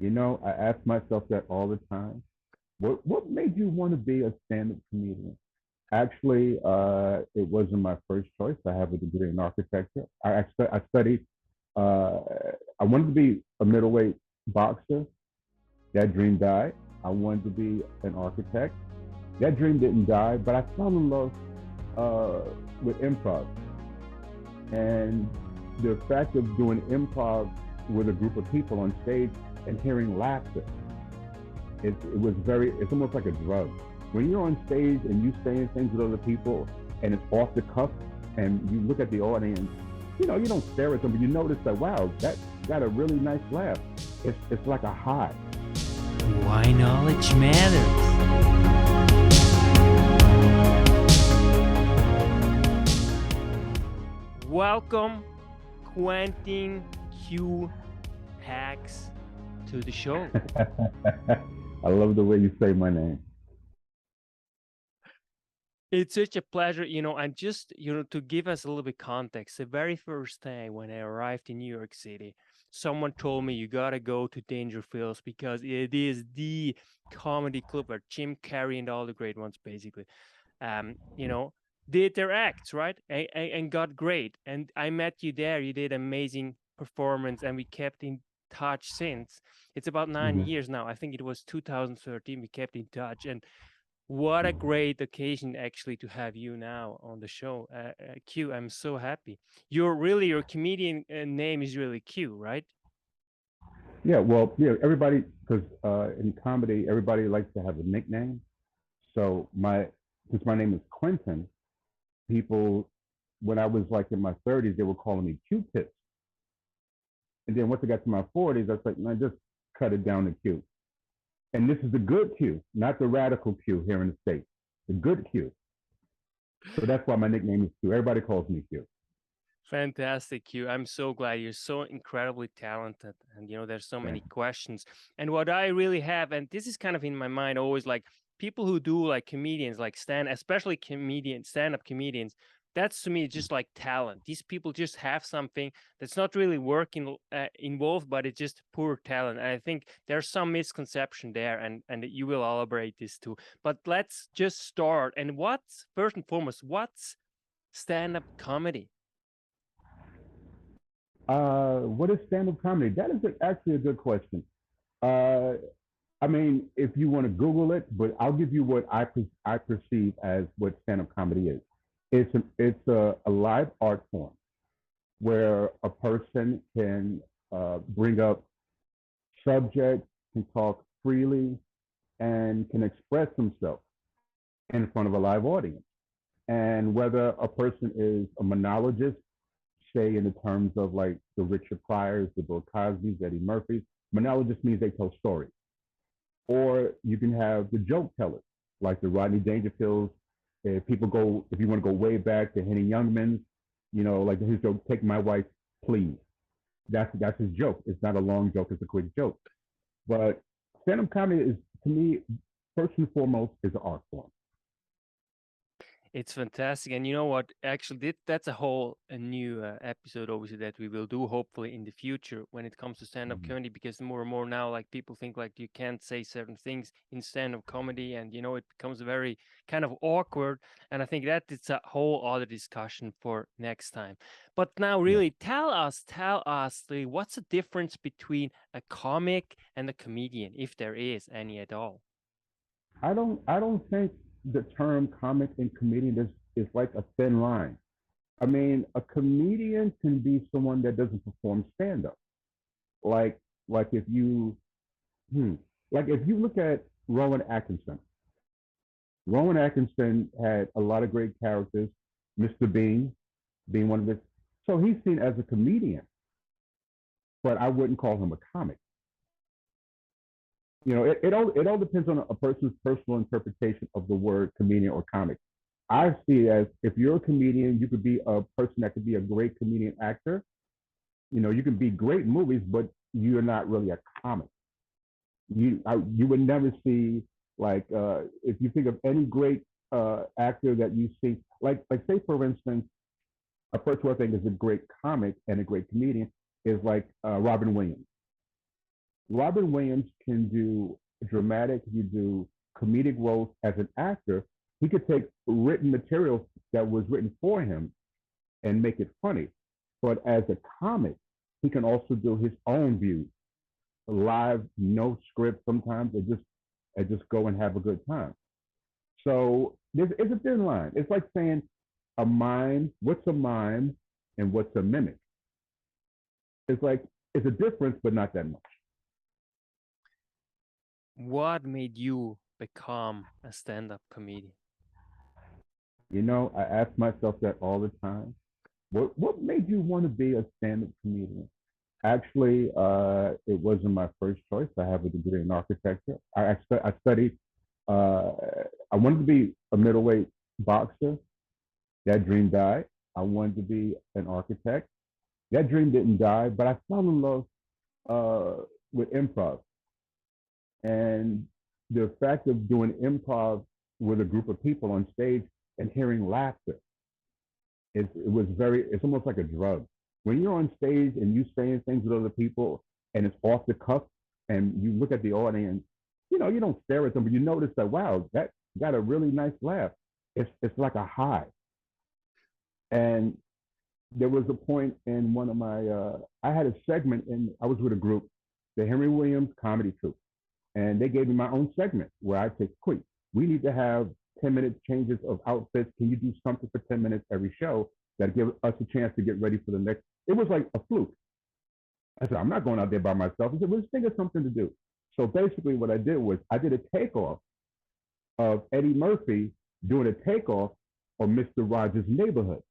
I ask myself that all the time. What made you want to be a stand-up comedian? Actually, it wasn't my first choice. I have a degree in architecture. I studied. Uh, I wanted to be a middleweight boxer. That dream died. I wanted to be an architect. That dream didn't die, but I fell in love uh, with improv. And the fact of doing improv with a group of people on stage and hearing laughter, it was it's almost like a drug. When you're on stage and you saying things with other people and it's off the cuff and you look at the audience, you don't stare at them, but you notice that, wow, that got a really nice laugh. It's like a high. Why knowledge matters. Welcome, Quentin Q Heggs, to the show. I love the way you say my name. It's such a pleasure, and just, to give us a little bit context, the very first day when I arrived in New York City, someone told me you gotta go to Danger Phil's because it is the comedy club where Jim Carrey and all the great ones basically, um, you know, did their acts, right? And got great. And I met you there. You did amazing performance, and we kept in touch since. It's about 9 years now. I think it was 2013. We kept in touch, and what a great occasion actually to have you now on the show, Q. I'm so happy. Your comedian name is really Q, right? Yeah, well, yeah, everybody, because in comedy, everybody likes to have a nickname. So since my name is Quentin, people, when I was like in my 30s, they were calling me Q-Tips. And then once I got to my 40s, I was like, man, just cut it down to Q. And this is the good Q, not the radical Q here in the States, the good Q. So that's why my nickname is Q. Everybody calls me Q. Fantastic, Q. I'm so glad you're so incredibly talented. And, there's so Thank many questions. And what I really have, and this is kind of in my mind always, like people who do like comedians, like especially stand-up comedians, that's to me just like talent. These people just have something that's not really working involved, but it's just poor talent. And I think there's some misconception there, and you will elaborate this too. But let's just start. And what's first and foremost, what's stand-up comedy? What is stand-up comedy? That is actually a good question. Uh, I mean, if you want to Google it, but I'll give you what I perceive as what stand-up comedy is. It's a live art form where a person can bring up subjects, can talk freely, and can express themselves in front of a live audience. And whether a person is a monologist, say in the terms of like the Richard Pryors, the Bill Cosby's, Eddie Murphy's, monologist means they tell stories. Or you can have the joke tellers, like the Rodney Dangerfields. If you want to go way back to Henny Youngman, like his joke, "Take my wife, please." That's his joke. It's not a long joke; it's a quick joke. But stand-up comedy is, to me, first and foremost, is an art form. It's fantastic. And you know what? Actually, that's a new episode, obviously, that we will do hopefully in the future when it comes to stand up Mm-hmm. comedy, because more and more now, like people think like you can't say certain things in stand up comedy, and it becomes very kind of awkward. And I think that it's a whole other discussion for next time. But now, Yeah. really, tell us, Lee, what's the difference between a comic and a comedian, if there is any at all? I don't think the term comic and comedian is like a thin line. I mean, a comedian can be someone that doesn't perform stand up. Like like if you hmm, like if you look at Rowan Atkinson. Rowan Atkinson had a lot of great characters. Mr. Bean being one of his. So he's seen as a comedian, but I wouldn't call him a comic. It all depends on a person's personal interpretation of the word comedian or comic. I see it as, if you're a comedian, you could be a person that could be a great comedian actor. You can be great in movies, but you're not really a comic. You would never see, like, if you think of any great actor that you see, like say for instance, a person who I think is a great comic and a great comedian is like Robin Williams. Robin Williams can do dramatic, he do comedic roles as an actor. He could take written material that was written for him and make it funny. But as a comic, he can also do his own views, live, no script. Sometimes they just go and have a good time. So it's a thin line. It's like saying a mime. What's a mime and what's a mimic? It's like it's a difference, but not that much. What made you become a stand-up comedian? I ask myself that all the time. What made you want to be a stand-up comedian? Actually, it wasn't my first choice. I have a degree in architecture. I studied. Uh, I wanted to be a middleweight boxer. That dream died. I wanted to be an architect. That dream didn't die, but I fell in love with improv. And the fact of doing improv with a group of people on stage and hearing laughter, it's almost like a drug. When you're on stage and you saying things with other people and it's off the cuff and you look at the audience, you don't stare at them, but you notice that, wow, that got a really nice laugh. It's like a high. And there was a point in one of my, I had a segment I was with a group, the Henry Williams Comedy Troupe, and they gave me my own segment where I said, quick, we need to have 10-minute changes of outfits. Can you do something for 10 minutes every show that give us a chance to get ready for the next? It was like a fluke. I said, I'm not going out there by myself. I said, let's think of something to do. So basically what I did was I did a takeoff of Eddie Murphy doing a takeoff of Mr. Rogers' Neighborhood.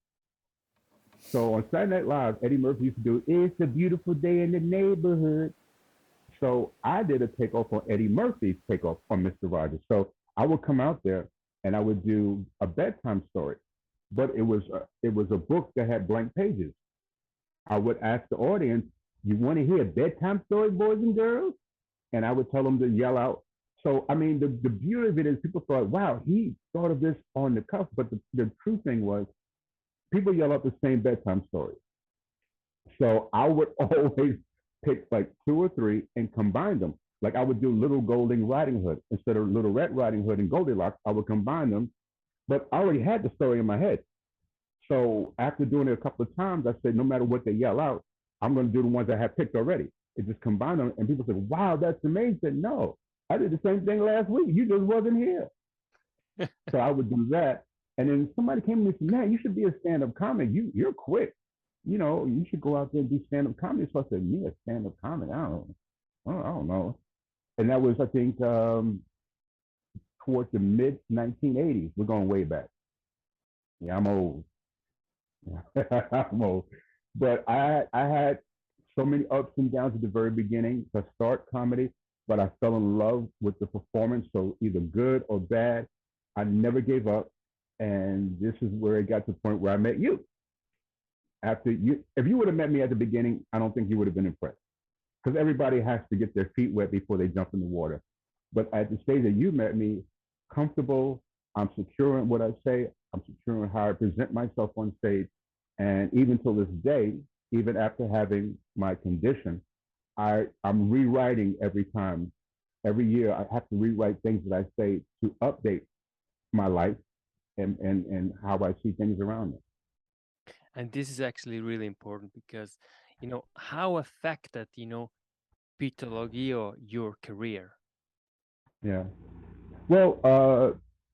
So on Saturday Night Live, Eddie Murphy used to do "It's a Beautiful Day in the Neighborhood." So I did a takeoff on Eddie Murphy's takeoff on Mr. Rogers. So I would come out there and I would do a bedtime story, but it was a book that had blank pages. I would ask the audience, "You want to hear a bedtime story, boys and girls?" And I would tell them to yell out. So I mean, the beauty of it is people thought, "Wow, he thought of this on the cuff." But the true thing was, people yell out the same bedtime story. So I would always pick like two or three and combine them. Like I would do Little Golding Riding Hood instead of Little Red Riding Hood and Goldilocks. I would combine them, but I already had the story in my head. So after doing it a couple of times, I said, no matter what they yell out, I'm going to do the ones I have picked already. It just combine them, and people said, "Wow, that's amazing." I said, no, I did the same thing last week. You just wasn't here. So I would do that, and then somebody came to me and said, "Man, you should be a stand-up comic. You're quick. You should go out there and do stand-up comedy." So I said, "Me, a stand-up comic? I don't know." And that was, I think, towards the mid 1980s. We're going way back. Yeah, I'm old. I'm old. But I had so many ups and downs at the very beginning to start comedy, but I fell in love with the performance. So either good or bad, I never gave up. And this is where it got to the point where I met you. If you would have met me at the beginning, I don't think you would have been impressed, because everybody has to get their feet wet before they jump in the water. But at the stage that you met me, comfortable, I'm secure in what I say, I'm secure in how I present myself on stage. And even till this day, even after having my condition, I'm rewriting every time. Every year, I have to rewrite things that I say to update my life and how I see things around me. And this is actually really important because, how affected, vitiligo your career? Yeah. Well,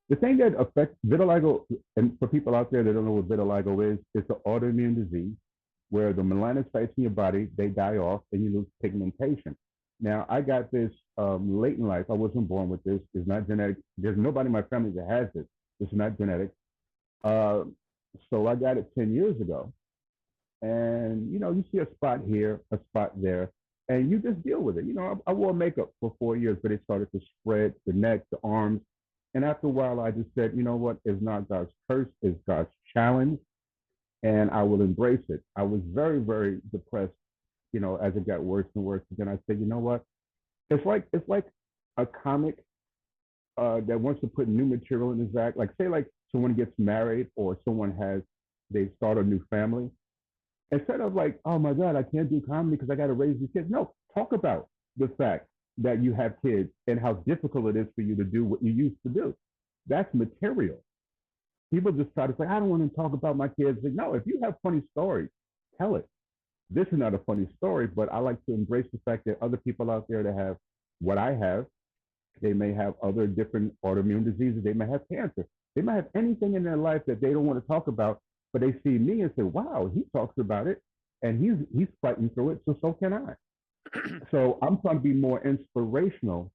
the thing that affects vitiligo, and for people out there that don't know what vitiligo is, it's an autoimmune disease where the melanocytes in your body, they die off and you lose pigmentation. Now, I got this late in life. I wasn't born with this. It's not genetic. There's nobody in my family that has this. It's not genetic. Uh, so I got it 10 years ago. And, you see a spot here, a spot there, and you just deal with it. I wore makeup for 4 years, but it started to spread the neck, the arms. And after a while, I just said, you know what? It's not God's curse, it's God's challenge, and I will embrace it. I was very, very depressed, as it got worse and worse. And then I said, you know what? It's like a comic that wants to put new material in his act. Like say, like someone gets married or they start a new family. Instead of like, oh my God, I can't do comedy because I got to raise these kids. No, talk about the fact that you have kids and how difficult it is for you to do what you used to do. That's material. People just try to say, I don't want to talk about my kids. Like, no, if you have funny stories, tell it. This is not a funny story, but I like to embrace the fact that other people out there that have what I have, they may have other different autoimmune diseases. They may have cancer. They might have anything in their life that they don't want to talk about, but they see me and say, wow, he talks about it and he's fighting through it. So can I. So I'm trying to be more inspirational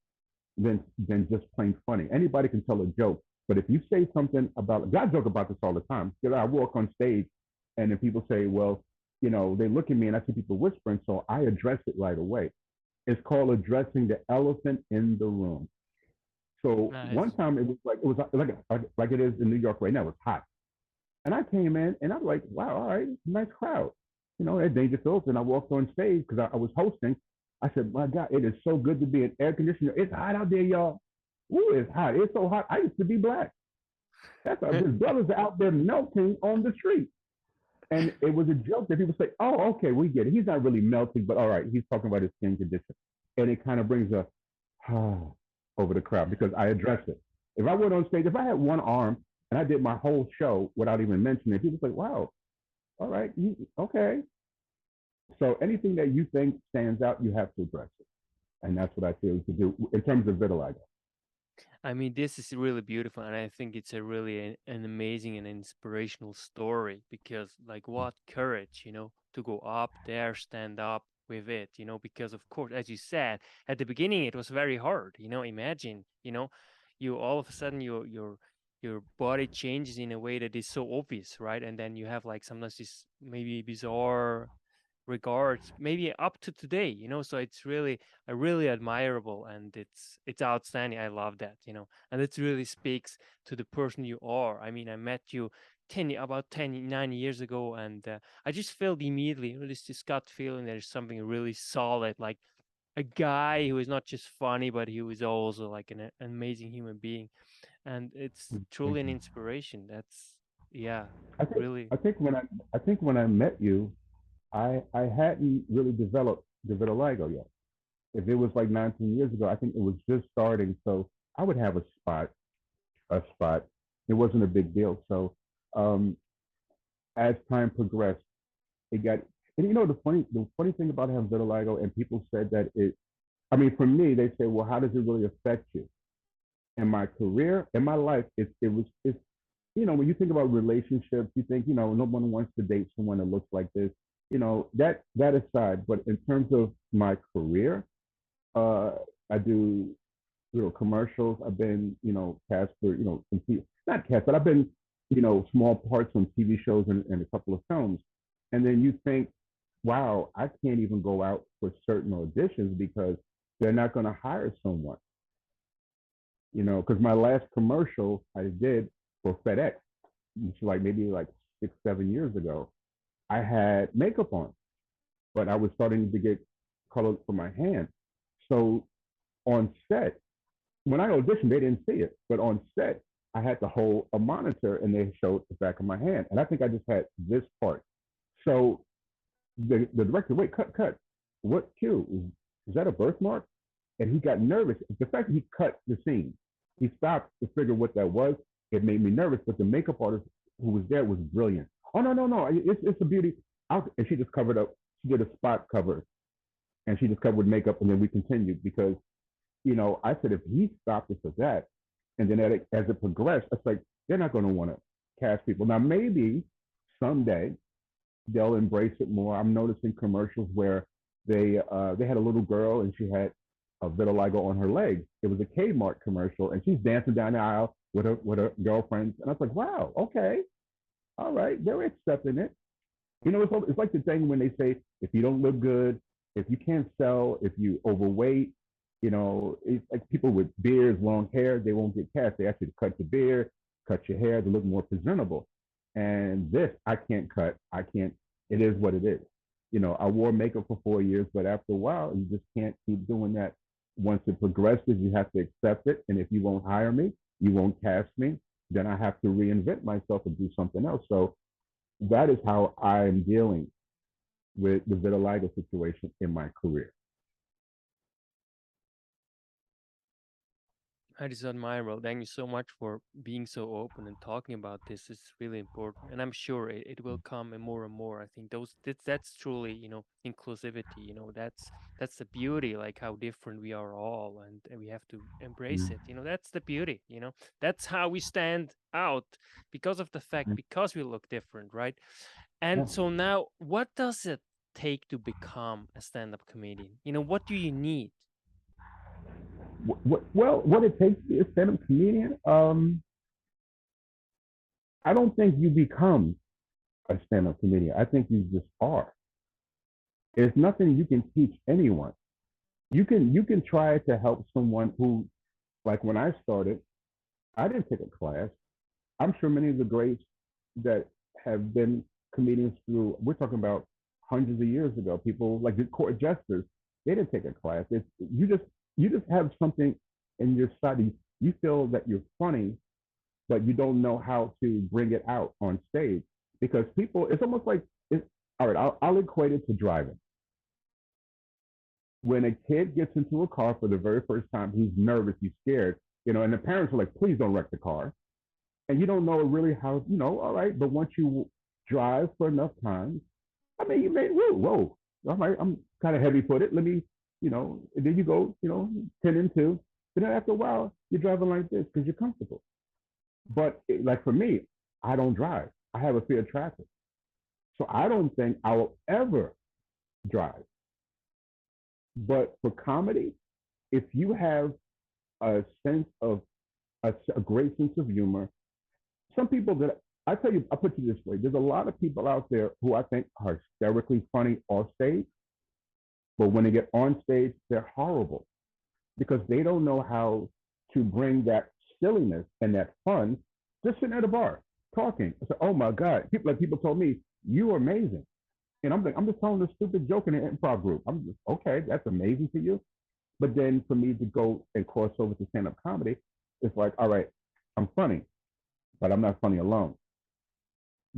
than just plain funny. Anybody can tell a joke, but if you say something about, I joke about this all the time. I walk on stage and then people say, well, they look at me and I see people whispering, so I address it right away. It's called addressing the elephant in the room. So one time it was like it is in New York right now. It's hot, and I came in and I'm like, wow, all right, nice crowd. At Danger Philbin, and I walked on stage because I was hosting. I said, my God, it is so good to be in air conditioner. It's hot out there, y'all. Ooh, it's hot. It's so hot. I used to be black. That's our brothers are out there melting on the street. And it was a joke that people say, oh, okay, we get it. He's not really melting, but all right, he's talking about his skin condition. And it kind of brings a over the crowd because I address it. If I went on stage, if I had one arm and I did my whole show without even mentioning it, people say, wow, all right, okay. So anything that you think stands out, you have to address it. And that's what I feel to do in terms of vitiligo. I mean, this is really beautiful, and I think it's a really an amazing and inspirational story because, like, what courage, to go up there, stand up with it, because of course, as you said at the beginning, it was very hard. Imagine, you all of a sudden your body changes in a way that is so obvious, right? And then you have like sometimes this maybe bizarre regards maybe up to today, so it's really admirable, and it's outstanding. I love that, and it really speaks to the person you are. I mean, I met you about 9 years ago, and I just felt immediately, this gut feeling there's something really solid, like a guy who is not just funny, but he was also like an amazing human being, and it's truly an inspiration. That's really. I think when I met you, I hadn't really developed the vitiligo yet. If it was like 19 years ago, I think it was just starting. So I would have a spot. It wasn't a big deal. So as time progressed, it got. And the funny thing about having vitiligo, and people said that it. I mean, for me, they say, well, how does it really affect you? In my career, in my life, it's when you think about relationships, you think, no one wants to date someone that looks like this. That aside, but in terms of my career, I do commercials. I've been cast for not cast, but I've been small parts on TV shows and a couple of films. And then you think, wow, I can't even go out for certain auditions because they're not going to hire someone. Because my last commercial I did for FedEx, which maybe 6-7 years ago, I had makeup on, but I was starting to get color for my hand. So on set, when I auditioned, they didn't see it, but on set, I had to hold a monitor and they showed the back of my hand. And I think I just had this part. So the director, wait, cut. What cue? Is that a birthmark? And he got nervous. The fact that he cut the scene, he stopped to figure what that was. It made me nervous, but the makeup artist who was there was brilliant. Oh, no, it's a beauty. And she just covered up. She did a spot cover, and she just covered with makeup, and then we continued because, I said if he stopped it for that, and then as it progressed, it's like they're not going to want to cast people. Now maybe someday they'll embrace it more. I'm noticing commercials where they had a little girl and she had a vitiligo on her leg. It was a Kmart commercial, and she's dancing down the aisle with her girlfriends, and I was like, wow, okay. All right, they're accepting it. It's like the thing when they say, if you don't look good, if you can't sell, if you overweight, it's like people with beards, long hair, they won't get cast. They actually cut your beard, cut your hair to look more presentable. And this, I can't cut. I can't. It is what it is. I wore makeup for 4 years, but after a while, you just can't keep doing that. Once it progresses, you have to accept it. And if you won't hire me, you won't cast me, then I have to reinvent myself and do something else. So that is how I'm dealing with the vitiligo situation in my career. That is admirable. Thank you so much for being so open and talking about this. It's really important, and I'm sure it will come and more. I think that's truly, inclusivity. That's the beauty, like how different we are all, and we have to embrace Mm. it. That's the beauty. That's how we stand out because of the fact Mm. because we look different, right? And Yeah. so now, what does it take to become a stand-up comedian? What do you need? Well, what it takes to be a stand-up comedian, I don't think you become a stand-up comedian. I think you just are. There's nothing you can teach anyone. You can try to help someone who, like when I started, I didn't take a class. I'm sure many of the greats that have been comedians through, we're talking about hundreds of years ago, people like the court jesters, they didn't take a class. You just have something in your study. You feel that you're funny, but you don't know how to bring it out on stage because people, it's almost like, all right, I'll equate it to driving. When a kid gets into a car for the very first time, he's nervous, he's scared, and the parents are like, please don't wreck the car. And you don't know really how, all right, but once you drive for enough time, I mean, you may, whoa, all right, I'm kind of heavy footed. Let me, and then you go, 10 and 2. But then after a while, you're driving like this because you're comfortable. But like for me, I don't drive. I have a fear of traffic. So I don't think I will ever drive. But for comedy, if you have a sense of a great sense of humor, some people that I tell you, I'll put it this way: there's a lot of people out there who I think are hysterically funny off stage, but when they get on stage, they're horrible because they don't know how to bring that silliness and that fun. Just sitting at a bar talking. I said, "Oh my God!" People told me you are amazing, and I'm like, I'm just telling a stupid joke in an improv group. I'm just okay. That's amazing for you. But then for me to go and cross over to stand up comedy, it's like, all right, I'm funny, but I'm not funny alone.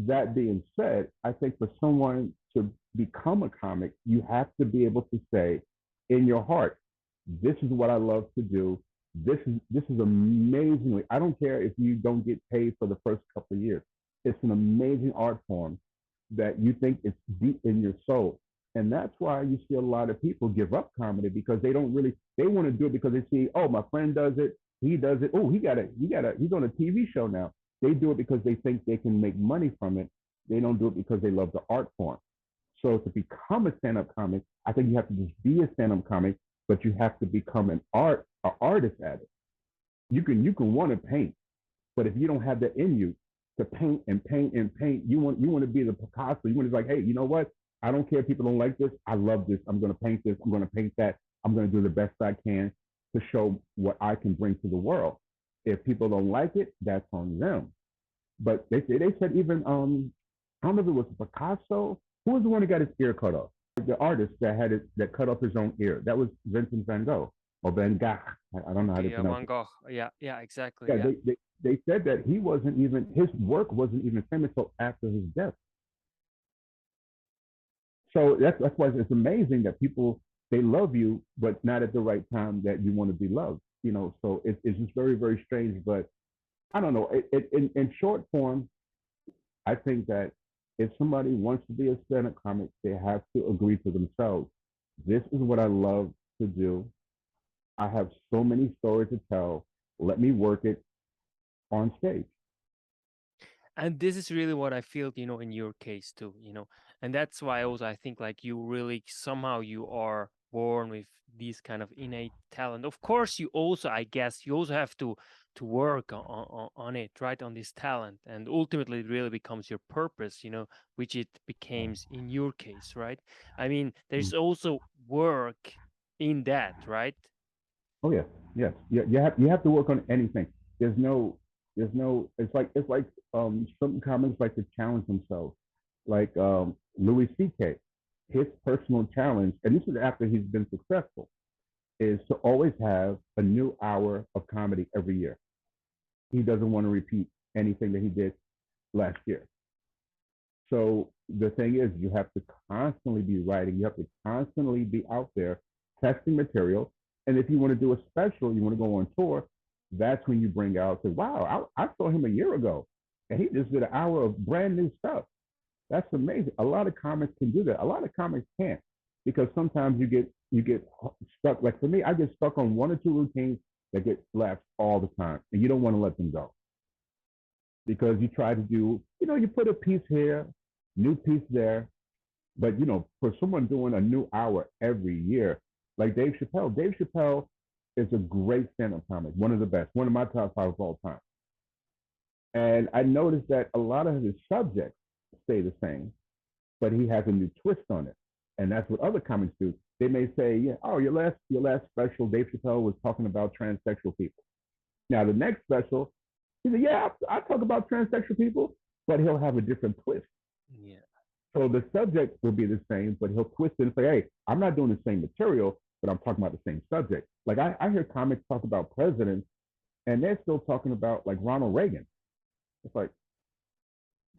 That being said, I think for someone to become a comic, you have to be able to say in your heart, this is what I love to do. This is amazingly. I don't care if you don't get paid for the first couple of years. It's an amazing art form that you think it's deep in your soul. And that's why you see a lot of people give up comedy because they don't really they want to do it because they see, oh, my friend does it, he does it. Oh, he's on a TV show now. They do it because they think they can make money from it. They don't do it because they love the art form. So to become a stand-up comic, I think you have to just be a stand-up comic, but you have to become an artist at it. You can want to paint, but if you don't have that in you to paint and paint and paint, you want to be the Picasso. You want to be like, hey, you know what? I don't care if people don't like this. I love this. I'm going to paint this. I'm going to paint that. I'm going to do the best I can to show what I can bring to the world. If people don't like it, that's on them. But they said even I don't know if it was Picasso. Who was the one who got his ear cut off? The artist that cut off his own ear. That was Vincent Van Gogh or Van Gogh. I don't know how to Okay, pronounce Van it. Gogh. Yeah, exactly. Yeah, Yeah. they said that he wasn't even his work wasn't even famous until after his death. So that's why it's amazing that people they love you, but not at the right time that you want to be loved. So it's just very very strange. But I don't know. In short form, I think that if somebody wants to be a stand-up comic, they have to agree to themselves. This is what I love to do. I have so many stories to tell. Let me work it on stage. And this is really what I feel, in your case too, and that's why also I think like you really somehow you are born with these kind of innate talent. Of course, you also, I guess, you also have to work on it, right, on this talent, and ultimately it really becomes your purpose, which it becomes in your case, right? I mean, there's also work in that, right? Oh yes, yes. You have to work on anything. There's no. It's like some comics like to challenge themselves, like Louis C.K. His personal challenge, and this is after he's been successful, is to always have a new hour of comedy every year. He doesn't want to repeat anything that he did last year. So the thing is, you have to constantly be writing. You have to constantly be out there testing material. And if you want to do a special, you want to go on tour, That's when you bring out, say, wow, I saw him a year ago, and he just did an hour of brand new stuff. That's amazing. A lot of comics can do that. A lot of comics can't, because sometimes you get stuck. Like for me, I get stuck on one or two routines that get left all the time, and you don't want to let them go because you try to do, you put a piece here, new piece there, but for someone doing a new hour every year, like Dave Chappelle is a great stand-up comic, one of the best, one of my top five of all time. And I noticed that a lot of his subjects stay the same, but he has a new twist on it. And that's what other comics do. They may say, yeah, oh, your last special, Dave Chappelle was talking about transsexual people. Now the next special, he said, yeah, I talk about transsexual people, but he'll have a different twist. Yeah. So the subject will be the same, but he'll twist it and say, hey, I'm not doing the same material, but I'm talking about the same subject. Like I hear comics talk about presidents, and they're still talking about like Ronald Reagan. It's like,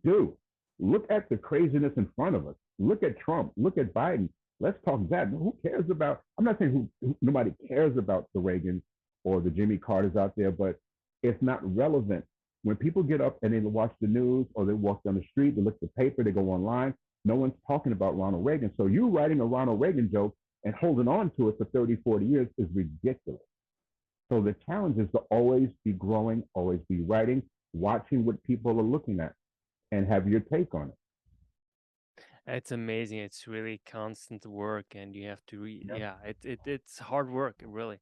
dude, look at the craziness in front of us. Look at Trump. Look at Biden. Let's talk that. Who cares about? I'm not saying nobody cares about the Reagan or the Jimmy Carters out there, but it's not relevant. When people get up and they watch the news or they walk down the street, they look at the paper, they go online, no one's talking about Ronald Reagan. So you writing a Ronald Reagan joke and holding on to it for 30, 40 years is ridiculous. So the challenge is to always be growing, always be writing, watching what people are looking at, and have your take on it. It's amazing. It's really constant work, and you have to read. Yeah. Yeah, it's hard work, really.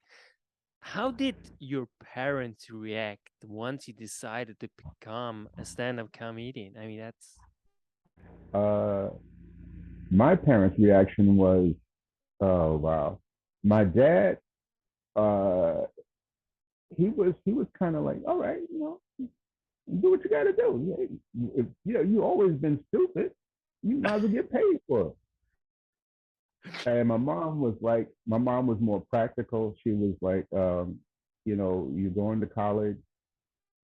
How did your parents react once you decided to become a stand-up comedian? I mean, that's Uh, my parents' reaction was, oh wow. My dad, uh, he was kind of like, all right, do what you got to do. If, you always been stupid, you might as well get paid for it. And my mom was more practical. She was like, you're going to college,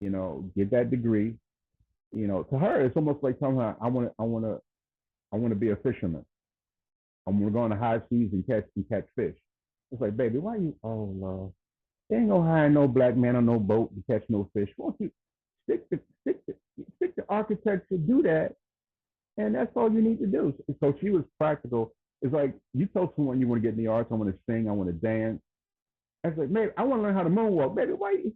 get that degree. To her, it's almost like telling her, I want to be a fisherman. I'm going to go on the high seas and catch fish. It's like, baby, why you? Oh no, there ain't no hire no black man on no boat to catch no fish. Won't you stick to architecture, do that, and that's all you need to do. So she was practical. It's like you told someone you want to get in the arts. I want to sing. I want to dance. I was like, man, I want to learn how to moonwalk, baby. Why you,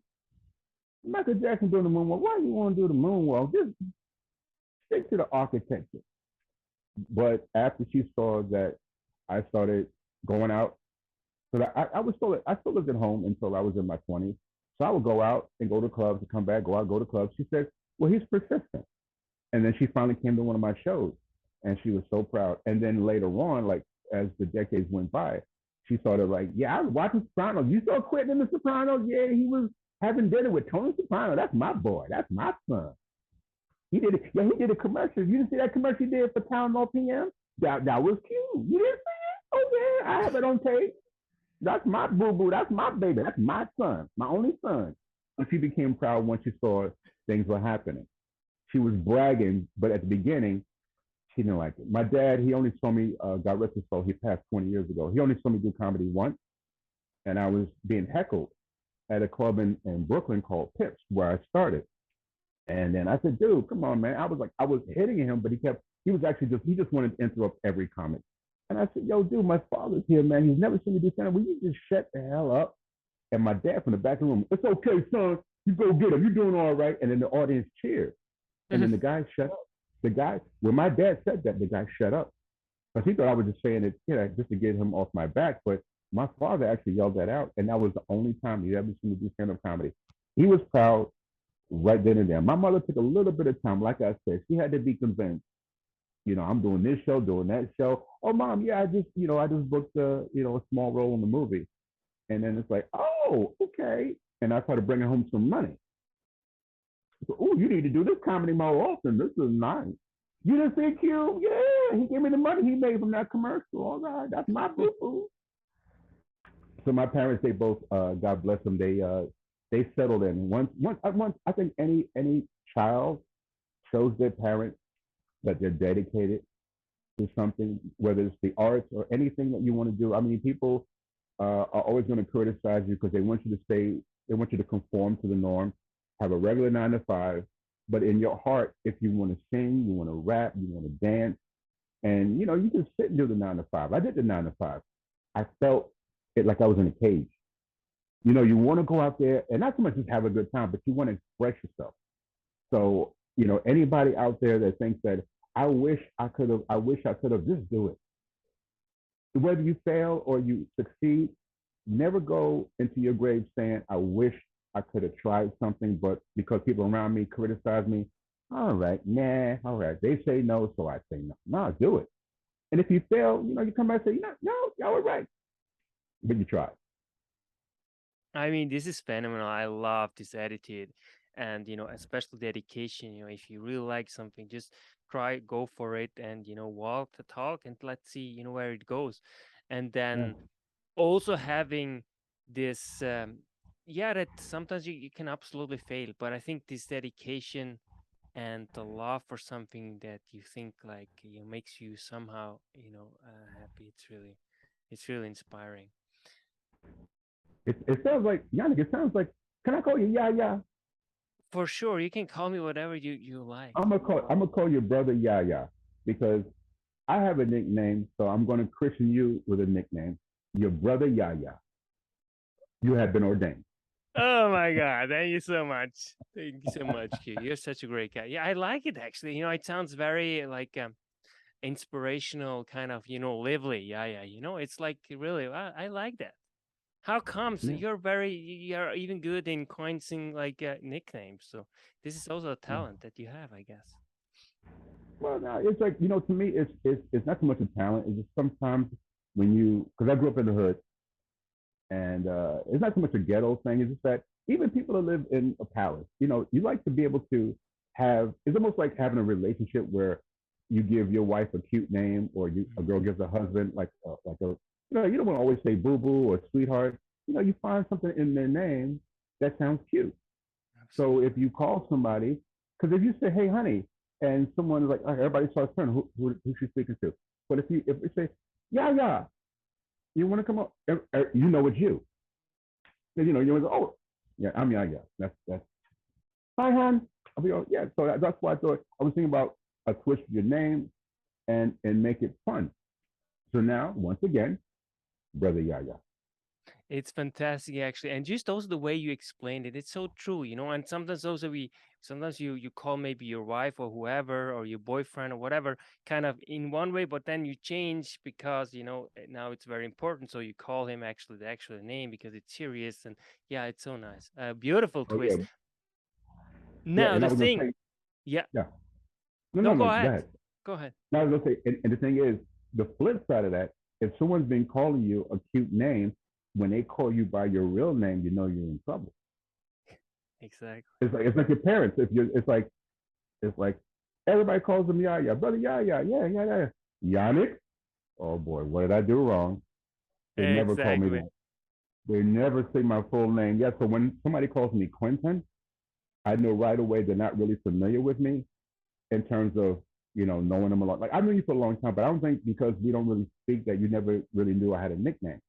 Michael Jackson doing the moonwalk? Why you want to do the moonwalk? Just stick to the architecture. But after she saw that I started going out, because I still lived at home until I was in my 20s. So I would go out and go to clubs and come back, go out, go to clubs. She said, well, he's persistent. And then she finally came to one of my shows, and she was so proud. And then later on, like as the decades went by, she started like, yeah, I was watching Sopranos. You saw Quentin in the Sopranos? Yeah, he was having dinner with Tony Soprano. That's my boy. That's my son. He did it. Yeah, he did a commercial. You didn't see that commercial he did for Town Hall PM? That was cute. You didn't see it? Oh yeah, I have it on tape. That's my boo boo. That's my baby. That's my son, my only son. And she became proud once she saw things were happening. She was bragging, but at the beginning, she didn't like it. My dad, he only saw me, God rest his soul, he passed 20 years ago. He only saw me do comedy once, and I was being heckled at a club in Brooklyn called Pips, where I started. And then I said, dude, come on, man. I was hitting him, but he just wanted to interrupt every comic. And I said, yo, dude, my father's here, man. He's never seen me do stand-up. Will you just shut the hell up? And my dad from the back of the room, it's okay, son. You go get him. You're doing all right. And then the audience cheered. And then the guy shut up. When my dad said that, the guy shut up. Because he thought I was just saying it, just to get him off my back. But my father actually yelled that out. And that was the only time he ever seen me do stand-up comedy. He was proud right then and there. My mother took a little bit of time. Like I said, she had to be convinced. I'm doing this show, doing that show. Oh, mom, yeah, I just booked a small role in the movie. And then it's like, oh, okay. And I started bringing home some money. So, oh, you need to do this comedy more often. This is nice. You didn't see Q? Yeah, he gave me the money he made from that commercial. All right, that's my boo-boo. So my parents, they both, God bless them, they settled in. Once, I think any child shows their parents that they're dedicated to something, whether it's the arts or anything that you want to do. I mean, people are always going to criticize you because they want you to stay, they want you to conform to the norm, have a regular 9 to 5. But in your heart, if you want to sing, you want to rap, you want to dance, and you can sit and do the 9 to 5. I did the 9 to 5. I felt it like I was in a cage. You want to go out there and not so much just have a good time, but you want to express yourself. So, anybody out there that thinks that I wish I could have, just do it. Whether you fail or you succeed, never go into your grave saying, I wish I could have tried something, but because people around me criticize me, all right, nah, all right. They say no, so I say no. No, do it. And if you fail, you come back and say, no, y'all were right. But you tried. I mean, this is phenomenal. I love this attitude, and especially dedication. If you really like something, just try, go for it, and walk the talk, and let's see, where it goes. And Yeah. then also having this, yeah, that sometimes you can absolutely fail, but I think this dedication and the love for something that you think like makes you somehow happy. It's really inspiring. It sounds like, Yannick, it sounds like, can I call you Yaya? For sure, you can call me whatever you like. I'm gonna call your brother Yaya because I have a nickname, so I'm gonna christen you with a nickname. Your brother Yaya. You have been ordained. Oh my God. Thank you so much. Thank you so much, Q. You're such a great guy. Yeah, I like it actually. It sounds very like inspirational, kind of, lively. Yeah, yeah. It's like really, I like that. How comes Yeah, you're even good in coining like nicknames? So this is also a yeah. talent that you have, I guess. Well, no, it's like, to me, it's not so much a talent. It's just sometimes because I grew up in the hood, and it's not so much a ghetto thing. It's just that even people that live in a palace, you like to be able to have. It's almost like having a relationship where you give your wife a cute name, or a girl gives a husband like a. You don't want to always say boo boo or sweetheart. You find something in their name that sounds cute. So Absolutely. if you call somebody, because if you say, "Hey, honey," and someone is like, "All right," everybody starts turning, who's she speaking to? But if you say, "Yeah, yeah," you want to come up, it's you. And, you go, "Oh, yeah, I'm yeah, yeah." That's hi, hon. I'll be, oh, yeah. So that's why I thought I was thinking about a twist of your name and make it fun. So now, once again, brother Yaya. It's fantastic actually. And just also the way you explained it, it's so true, and sometimes also sometimes you call maybe your wife or whoever or your boyfriend or whatever kind of in one way, but then you change because, now it's very important. So you call him actually the actual name because it's serious. And yeah, it's so nice. A beautiful Oh yeah, twist. yeah. Now And I the was gonna thing, say, yeah, yeah. No, no, no, go no. Go ahead. ahead. Go ahead. Now I was gonna say, and the thing is, the flip side of that, if someone's been calling you a cute name, when they call you by your real name, you know you're in trouble. Exactly. It's like your parents. If you, it's like everybody calls them Yaya, brother Yaya, yeah, yeah, yeah. Yannick. Oh boy, what did I do wrong? They never call me Exactly. that. They never say my full name. Yeah, so when somebody calls me Quentin, I know right away they're not really familiar with me in terms of knowing them a lot. Like I knew you for a long time, but I don't think because we don't really speak that you never really knew I had a nickname.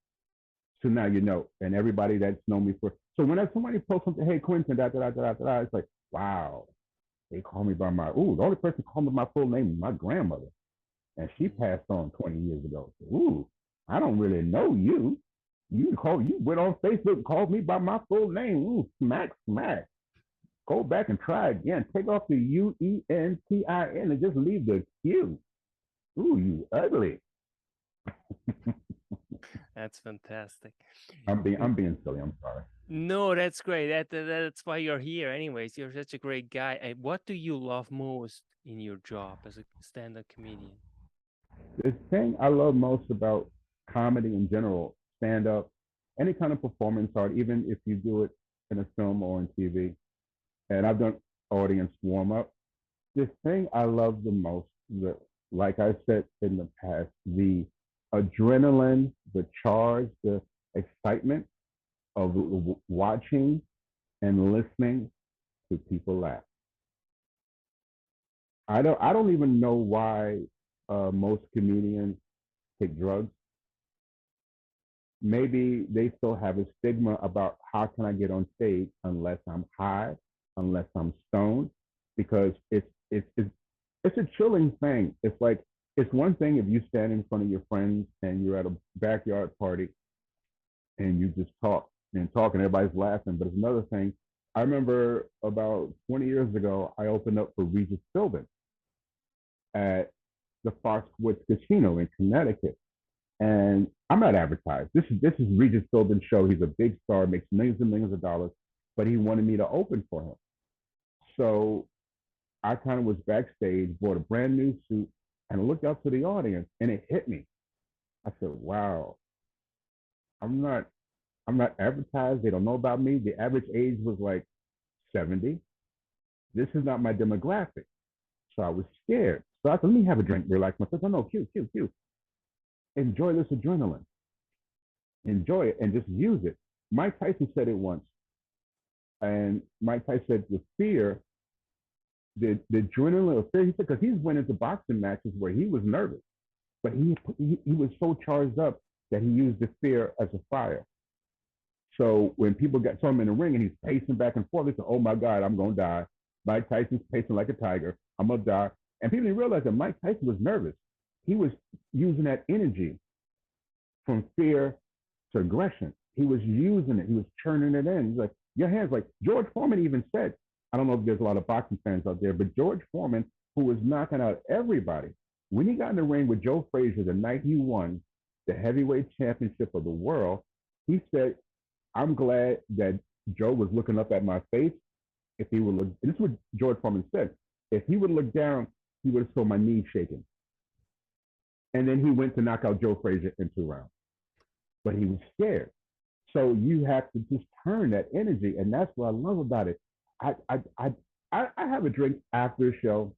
So now you know, and everybody that's known me for. So whenever somebody posts something, hey Quentin, da da da da da da, it's like, wow, they call me by my. Ooh, the only person called me by my full name is my grandmother, and she Mm. passed on 20 years ago. Ooh, I don't really know you. You went on Facebook and called me by my full name. Ooh, smack, smack. Go back and try again. Take off the UENTIN and just leave the Q. Ooh, you ugly. That's fantastic. I'm being silly. I'm sorry. No, that's great. That's why you're here. Anyways, you're such a great guy. And what do you love most in your job as a stand-up comedian? The thing I love most about comedy in general, stand up, any kind of performance art, even if you do it in a film or on TV, and I've done audience warm up. The thing I love the most, like I said in the past, the adrenaline, the charge, the excitement of watching and listening to people laugh. I don't even know why most comedians take drugs. maybe they still have a stigma about how can I get on stage unless I'm high, unless I'm stoned, because it's a chilling thing. It's like it's one thing if you stand in front of your friends and you're at a backyard party and you just talk and everybody's laughing, but it's another thing. I remember about 20 years ago, I opened up for Regis Philbin at the Foxwoods Casino in Connecticut. And I'm not advertised. This is Regis Philbin's show. He's a big star, makes millions and millions of dollars, but he wanted me to open for him. So I kind of was backstage, bought a brand new suit, and I looked out to the audience, and it hit me. I said, "Wow, I'm not I'm not advertised. They don't know about me. The average age was like 70. This is not my demographic." So I was scared. So I said, "Let me have a drink, relax myself." "Oh no, cute, cute, cute. Enjoy this adrenaline. Enjoy it and just use it." Mike Tyson said it once, and Mike Tyson said the fear, the adrenaline of fear. He said because he's went into boxing matches where he was nervous, but he was so charged up that he used the fear as a fire. So when people saw him in the ring and he's pacing back and forth, they said, "Oh my God, I'm gonna die." Mike Tyson's pacing like a tiger. "I'm gonna die." And people didn't realize that Mike Tyson was nervous. He was using that energy from fear to aggression. He was using it. He was churning it in. He's like, your hands, like George Foreman even said, I don't know if there's a lot of boxing fans out there, but George Foreman, who was knocking out everybody, when he got in the ring with Joe Frazier the night he won the heavyweight championship of the world, he said, "I'm glad that Joe was looking up at my face. If he would look," and this is what George Foreman said, "if he would look down, he would have saw my knees shaking." And then he went to knock out Joe Frazier in 2 rounds, but he was scared. So you have to just turn that energy, and that's what I love about it. I I I I have a drink after a show.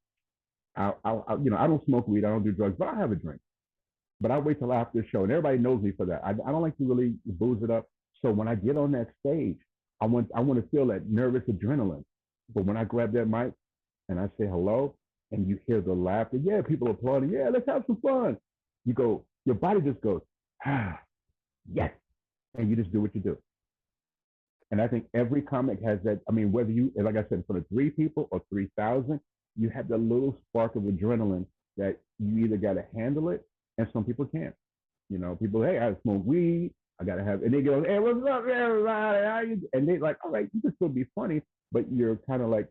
I don't smoke weed, I don't do drugs, but I have a drink. But I wait till after the show, and everybody knows me for that. I don't like to really booze it up. So when I get on that stage, I want to feel that nervous adrenaline. But when I grab that mic and I say hello, and you hear the laughter, yeah, people applauding, yeah, let's have some fun. You go, your body just goes, ah, yes, and you just do what you do. And I think every comic has that. I mean, whether you, like I said, in front of 3 people or 3,000, you have that little spark of adrenaline that you either got to handle it, and some people can't. People, hey, I smoke weed. I got to have, and they go, hey, what's up, everybody? How you? And they like, all right, you can still be funny, but you're kind of like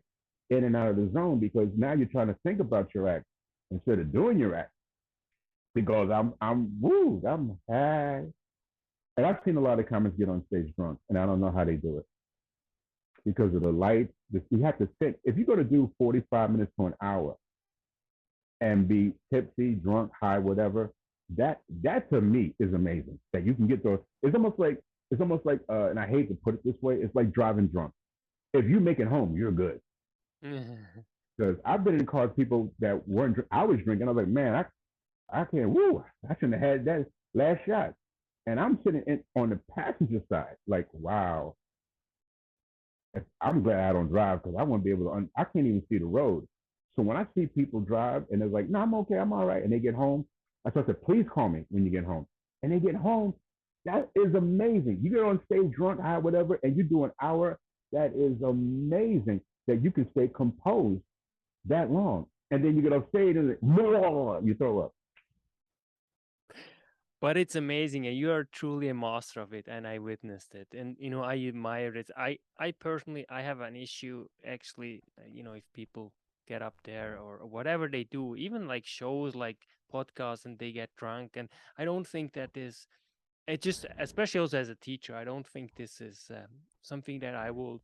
in and out of the zone because now you're trying to think about your act instead of doing your act because I'm high. And I've seen a lot of comics get on stage drunk, and I don't know how they do it because of the light. You have to think. If you're going to do 45 minutes to an hour and be tipsy, drunk, high, whatever, that to me is amazing. That you can get those. It's almost like, and I hate to put it this way, it's like driving drunk. If you make it home, you're good. Because I've been in cars, people that weren't. I was drinking. I was like, man, I can't. Woo! I shouldn't have had that last shot. And I'm sitting on the passenger side, like, wow. I'm glad I don't drive because I won't be able to. I can't even see the road. So when I see people drive and they're like, "No, I'm okay, I'm all right," and they get home, I start to please call me when you get home. And they get home, that is amazing. You get on stage drunk, high, whatever, and you do an hour. That is amazing that you can stay composed that long. And then you get off stage and you throw up. But it's amazing, and you are truly a master of it, and I witnessed it, and I admire it. I personally, I have an issue actually. If people get up there or whatever they do, even like shows like podcasts, and they get drunk, and I don't think that is. It just, especially also as a teacher, I don't think this is something that I would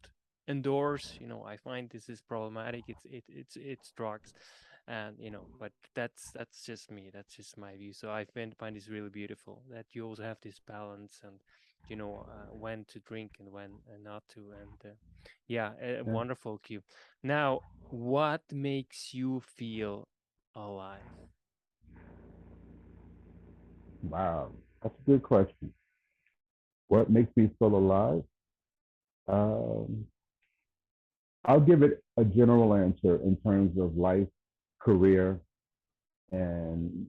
endorse. I find this is problematic. It's drugs, and but that's just me. That's just my view. So I find this really beautiful that you also have this balance, and when to drink and when not to, and yeah, a Yeah. wonderful cue. Now, what makes you feel alive? Wow, that's a good question. What makes me feel alive? Um, I'll give it a general answer in terms of life, career, and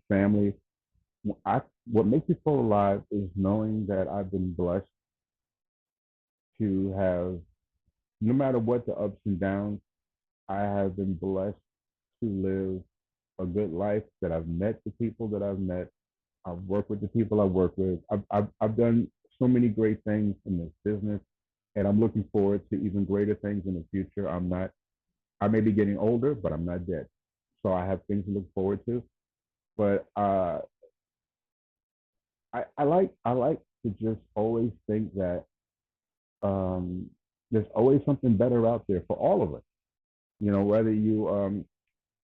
family. I what makes me feel alive is knowing that I've been blessed to have, no matter what the ups and downs, I have been blessed to live a good life. That I've met the people that I've met. I've worked with the people I work with. I've done so many great things in this business, and I'm looking forward to even greater things in the future. I may be getting older, but I'm not dead. So I have things to look forward to. But I like to just always think that um, there's always something better out there for all of us. You know, whether you're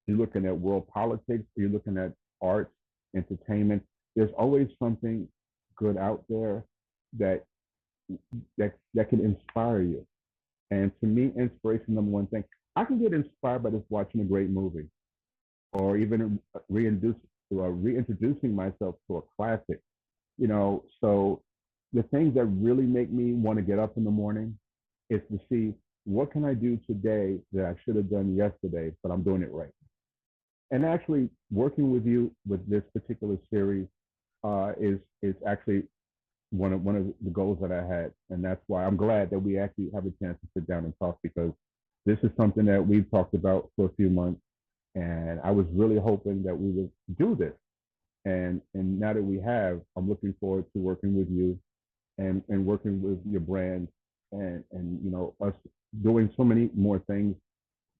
looking at world politics, or you're looking at arts, entertainment. There's always something good out there that that can inspire you. And to me, inspiration, number one thing, I can get inspired by just watching a great movie, or even reintroducing myself to a classic. You know, so the things that really make me want to get up in the morning is to see what can I do today that I should have done yesterday, but I'm doing it right. And actually, working with you with this particular series is actually one of the goals that I had, and that's why I'm glad that we actually have a chance to sit down and talk, because this is something that we've talked about for a few months, and I was really hoping that we would do this. And now that we have, I'm looking forward to working with you and working with your brand, and us doing so many more things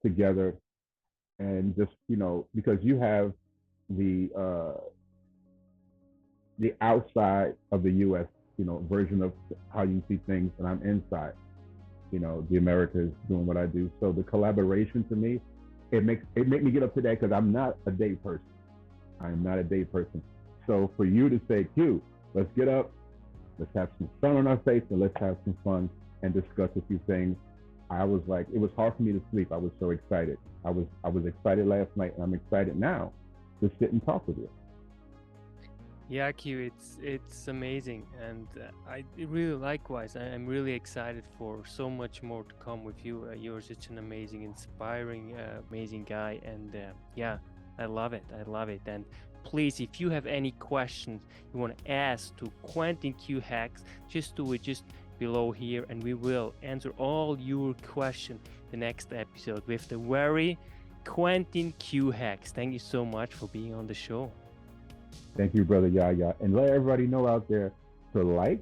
together, and just because you have the outside of the U.S. Version of how you see things, and I'm inside. The Americas doing what I do. So the collaboration to me, it make me get up today, because I'm not a day person. I am not a day person. So for you to say, Q, let's get up, let's have some sun on our face, and let's have some fun and discuss a few things. I was like, it was hard for me to sleep. I was so excited. I was excited last night, and I'm excited now to sit and talk with you. Yeah, Q, it's amazing, and I really likewise. I'm really excited for so much more to come with you. You're such an amazing, inspiring, amazing guy, and yeah, I love it. I love it. And please, if you have any questions you want to ask to Quentin Q Heggs, just do it just below here, and we will answer all your questions the next episode with the very Quentin Q Heggs. Thank you so much for being on the show. Thank you, brother Yaya. And let everybody know out there to like,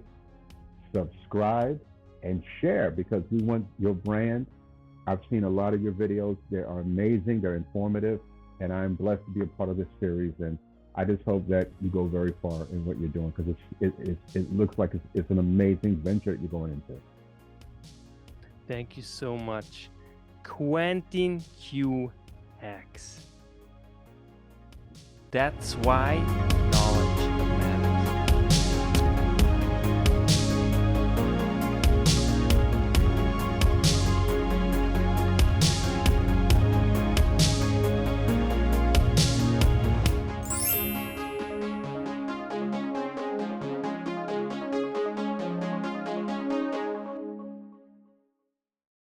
subscribe, and share, because we want your brand. I've seen a lot of your videos. They are amazing. They're informative. And I'm blessed to be a part of this series. And I just hope that you go very far in what you're doing, because it looks like it's an amazing venture that you're going into. Thank you so much. Quentin Q Heggs. That's why